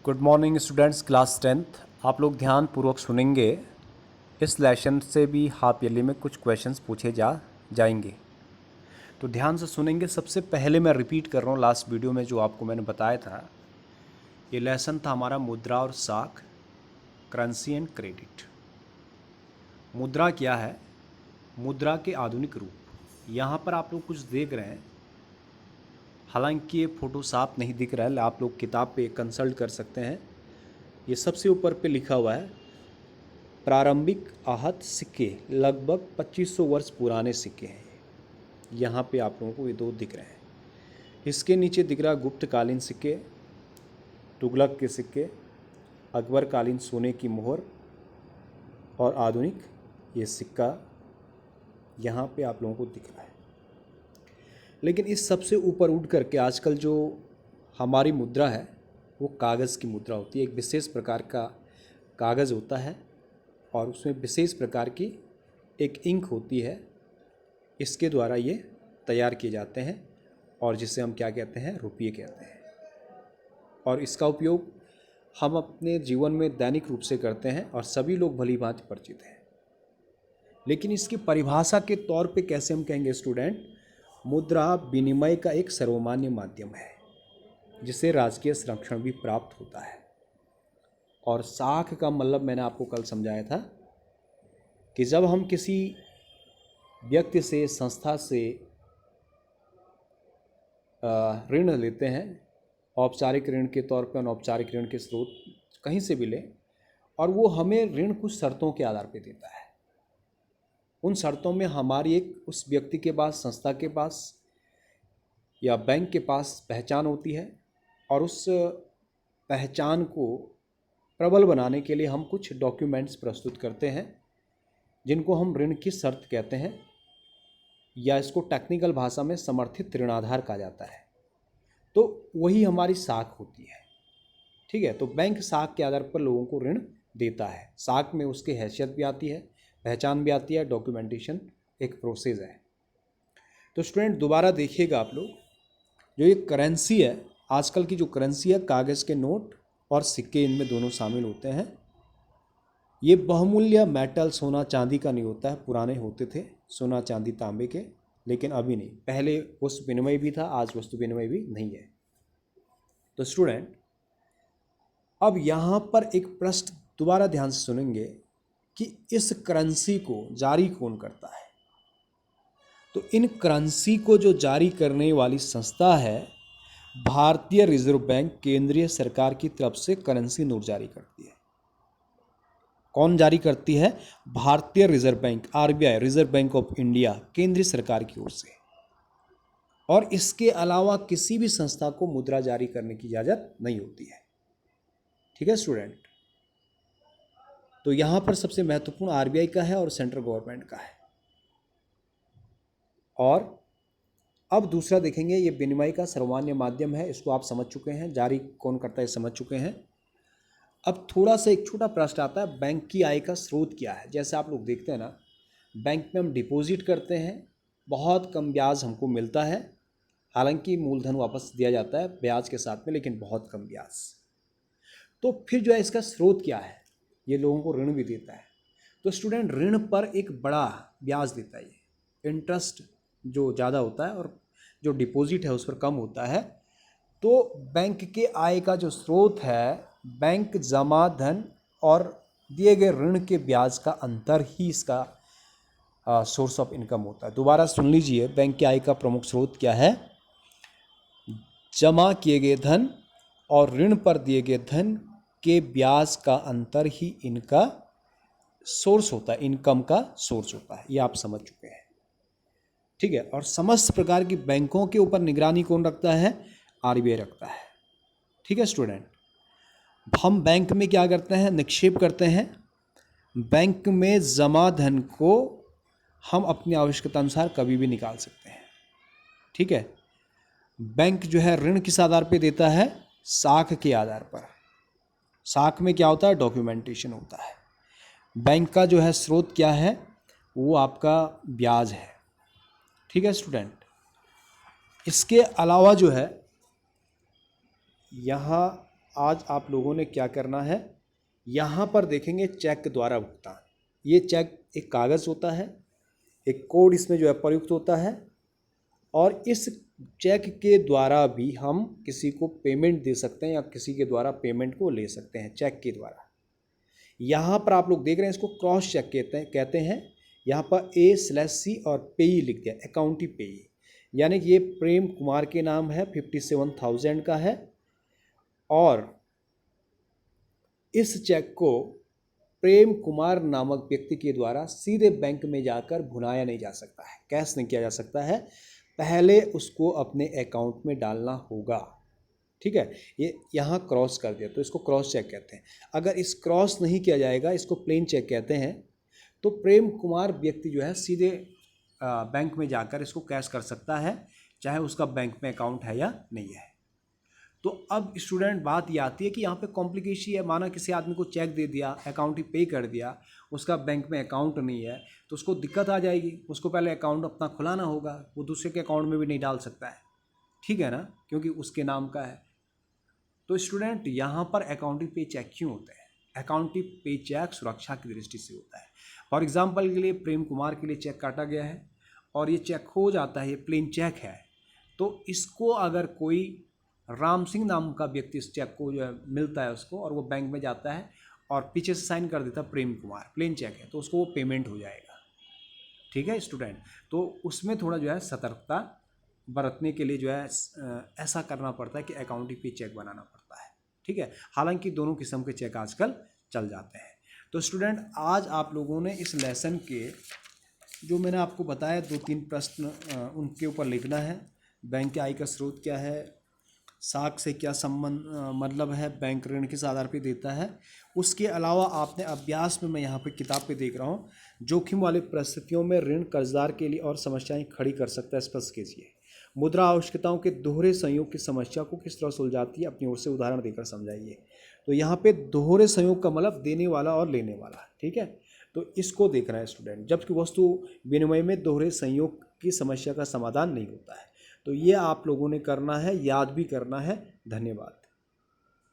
Good morning students, class 10th। आप लोग ध्यान पूर्वक सुनेंगे। इस लेसन से भी हाफ ईयरली में कुछ क्वेश्चंस पूछे जाएंगे, तो ध्यान से सुनेंगे। सबसे पहले मैं रिपीट कर रहा हूँ लास्ट वीडियो में जो आपको मैंने बताया था। ये लेसन था हमारा मुद्रा और साख, करेंसी एंड क्रेडिट। मुद्रा क्या है, मुद्रा के आधुनिक रूप। यहाँ पर आप लोग कुछ देख रहे हैं, हालांकि ये फ़ोटो साफ नहीं दिख रहा है, आप लोग किताब पे कंसल्ट कर सकते हैं। ये सबसे ऊपर पे लिखा हुआ है प्रारंभिक आहत सिक्के, लगभग 2500 वर्ष पुराने सिक्के हैं। यहाँ पे आप लोगों को ये दो दिख रहे हैं। इसके नीचे दिख रहा गुप्तकालीन सिक्के, तुगलक के सिक्के, अकबर कालीन सोने की मोहर और आधुनिक ये सिक्का यहाँ पे आप लोगों को दिख रहा है। लेकिन इस सबसे ऊपर उठ करके आजकल जो हमारी मुद्रा है वो कागज़ की मुद्रा होती है। एक विशेष प्रकार का कागज़ होता है और उसमें विशेष प्रकार की एक इंक होती है। इसके द्वारा ये तैयार किए जाते हैं और जिसे हम क्या कहते हैं, रुपये कहते हैं। और इसका उपयोग हम अपने जीवन में दैनिक रूप से करते हैं और सभी लोग भली भांति परिचित हैं। लेकिन इसकी परिभाषा के तौर पे कैसे हम कहेंगे स्टूडेंट, मुद्रा विनिमय का एक सर्वमान्य माध्यम है जिसे राजकीय संरक्षण भी प्राप्त होता है। और साख का मतलब मैंने आपको कल समझाया था कि जब हम किसी व्यक्ति से, संस्था से ऋण लेते हैं, औपचारिक ऋण के तौर पर, अनौपचारिक ऋण के स्रोत कहीं से भी लें, और वो हमें ऋण कुछ शर्तों के आधार पर देता है। उन शर्तों में हमारी एक उस व्यक्ति के पास, संस्था के पास या बैंक के पास पहचान होती है और उस पहचान को प्रबल बनाने के लिए हम कुछ डॉक्यूमेंट्स प्रस्तुत करते हैं जिनको हम ऋण की शर्त कहते हैं, या इसको टेक्निकल भाषा में समर्थित ऋणाधार कहा जाता है। तो वही हमारी साख होती है। ठीक है, तो बैंक साख के आधार पर लोगों को ऋण देता है। साख में उसकी हैसियत भी आती है, पहचान भी आती है, डॉक्यूमेंटेशन एक प्रोसेस है। तो स्टूडेंट दोबारा देखिएगा आप लोग, जो ये करेंसी है, आजकल की जो करेंसी है, कागज़ के नोट और सिक्के इनमें दोनों शामिल होते हैं। ये बहुमूल्य मेटल, सोना चांदी का नहीं होता है। पुराने होते थे सोना चांदी तांबे के, लेकिन अभी नहीं। पहले वस्तु विनिमय भी था, आज वस्तु विनिमय भी नहीं है। तो स्टूडेंट अब यहाँ पर एक प्रश्न दोबारा ध्यान से सुनेंगे कि इस करेंसी को जारी कौन करता है। तो इन करेंसी को जो जारी करने वाली संस्था है भारतीय रिजर्व बैंक, केंद्रीय सरकार की तरफ से करेंसी नोट जारी करती है। कौन जारी करती है? भारतीय reserve bank, RBI, reserve bank of India, केंद्रीय सरकार की ओर से। और इसके अलावा किसी भी संस्था को मुद्रा जारी करने की इजाजत नहीं होती है। ठीक है स्टूडेंट, तो यहां पर सबसे महत्वपूर्ण आरबीआई का है और सेंट्रल गवर्नमेंट का है। और अब दूसरा देखेंगे, ये विनिमय का सर्वमान्य माध्यम है, इसको आप समझ चुके हैं। जारी कौन करता है समझ चुके हैं। अब थोड़ा सा एक छोटा प्रश्न आता है, बैंक की आय का स्रोत क्या है। जैसे आप लोग देखते हैं ना, बैंक में हम डिपॉजिट करते हैं, बहुत कम ब्याज हमको मिलता है, हालांकि मूलधन वापस दिया जाता है ब्याज के साथ में, लेकिन बहुत कम ब्याज। तो फिर जो है इसका स्रोत क्या है, ये लोगों को ऋण भी देता है। तो स्टूडेंट ऋण पर एक बड़ा ब्याज देता है, ये इंटरेस्ट जो ज़्यादा होता है और जो डिपॉजिट है उस पर कम होता है। तो बैंक के आय का जो स्रोत है, बैंक जमा धन और दिए गए ऋण के ब्याज का अंतर ही इसका सोर्स ऑफ इनकम होता है। दोबारा सुन लीजिए, बैंक के आय का प्रमुख स्रोत क्या है? जमा किए गए धन और ऋण पर दिए गए धन के ब्याज का अंतर ही इनका सोर्स होता है, इनकम का सोर्स होता है। ये आप समझ चुके हैं। ठीक है, और समस्त प्रकार की बैंकों के ऊपर निगरानी कौन रखता है? आरबीआई रखता है। ठीक है स्टूडेंट, हम बैंक में क्या करते हैं? निक्षेप करते हैं। बैंक में जमा धन को हम अपनी आवश्यकता अनुसार कभी भी निकाल सकते हैं। ठीक है, बैंक जो है ऋण किस आधार पर देता है? साख के आधार पर। साख में क्या होता है? डॉक्यूमेंटेशन होता है। बैंक का जो है स्रोत क्या है? वो आपका ब्याज है। ठीक है स्टूडेंट, इसके अलावा जो है यहाँ आज आप लोगों ने क्या करना है, यहाँ पर देखेंगे चेक द्वारा भुगतान। ये चेक एक कागज़ होता है, एक कोड इसमें जो है प्रयुक्त होता है, और इस चेक के द्वारा भी हम किसी को पेमेंट दे सकते हैं या किसी के द्वारा पेमेंट को ले सकते हैं चेक के द्वारा। यहाँ पर आप लोग देख रहे हैं, इसको क्रॉस चेक कहते हैं। यहाँ पर A/C और पेई लिख दिया, अकाउंटी पेई, यानी कि ये प्रेम कुमार के नाम है, 57,000 का है, और इस चेक को प्रेम कुमार नामक व्यक्ति के द्वारा सीधे बैंक में जाकर भुनाया नहीं जा सकता है, कैश नहीं किया जा सकता है, पहले उसको अपने अकाउंट में डालना होगा। ठीक है, ये यहाँ क्रॉस कर दिया तो इसको क्रॉस चेक कहते हैं। अगर इस क्रॉस नहीं किया जाएगा, इसको प्लेन चेक कहते हैं, तो प्रेम कुमार व्यक्ति जो है सीधे बैंक में जाकर इसको कैश कर सकता है, चाहे उसका बैंक में अकाउंट है या नहीं है। तो अब स्टूडेंट बात ये आती है कि यहाँ पे कॉम्प्लिकेशन है, माना किसी आदमी को चेक दे दिया, अकाउंट ही पे कर दिया, उसका बैंक में अकाउंट नहीं है, तो उसको दिक्कत आ जाएगी। उसको पहले अकाउंट अपना खुलाना होगा, वो दूसरे के अकाउंट में भी नहीं डाल सकता है, ठीक है ना, क्योंकि उसके नाम का है। तो स्टूडेंट यहाँ पर अकाउंटिंग पे चेक क्यों होता है? अकाउंटिंग पे चेक सुरक्षा की दृष्टि से होता है। फॉर एग्जाम्पल के लिए प्रेम कुमार के लिए चेक काटा गया है और ये चेक खो जाता है, ये प्लेन चेक है, तो इसको अगर कोई राम सिंह नाम का व्यक्ति इस चेक को जो है मिलता है उसको, और वो बैंक में जाता है और पीछे से साइन कर देता है प्रेम कुमार, प्लेन चेक है, तो उसको वो पेमेंट हो जाएगा। ठीक है स्टूडेंट, तो उसमें थोड़ा जो है सतर्कता बरतने के लिए जो है ऐसा करना पड़ता है कि अकाउंटिंग पे चेक बनाना पड़ता है। ठीक है, हालांकि दोनों किस्म के चेक आजकल चल जाते हैं। तो स्टूडेंट, आज आप लोगों ने इस लेसन के जो मैंने आपको बताया 2-3 प्रश्न उनके ऊपर लिखना है। बैंक के आय का स्रोत क्या है, साख से क्या संबंध मतलब है, बैंक ऋण किस आधार पर देता है। उसके अलावा आपने अभ्यास में, मैं यहाँ पे किताब पे देख रहा हूँ, जोखिम वाली परिस्थितियों में ऋण कर्जदार के लिए और समस्याएं खड़ी कर सकता है, स्पष्ट कीजिए। मुद्रा आवश्यकताओं के दोहरे संयोग की समस्या को किस तरह सुलझाती है, अपनी ओर से उदाहरण देकर समझाइए। तो यहाँ पे दोहरे संयोग का मतलब देने वाला और लेने वाला। ठीक है, तो इसको देख रहा है स्टूडेंट, जबकि वस्तु विनिमय में दोहरे संयोग की समस्या का समाधान नहीं होता है। तो ये आप लोगों ने करना है, याद भी करना है। धन्यवाद।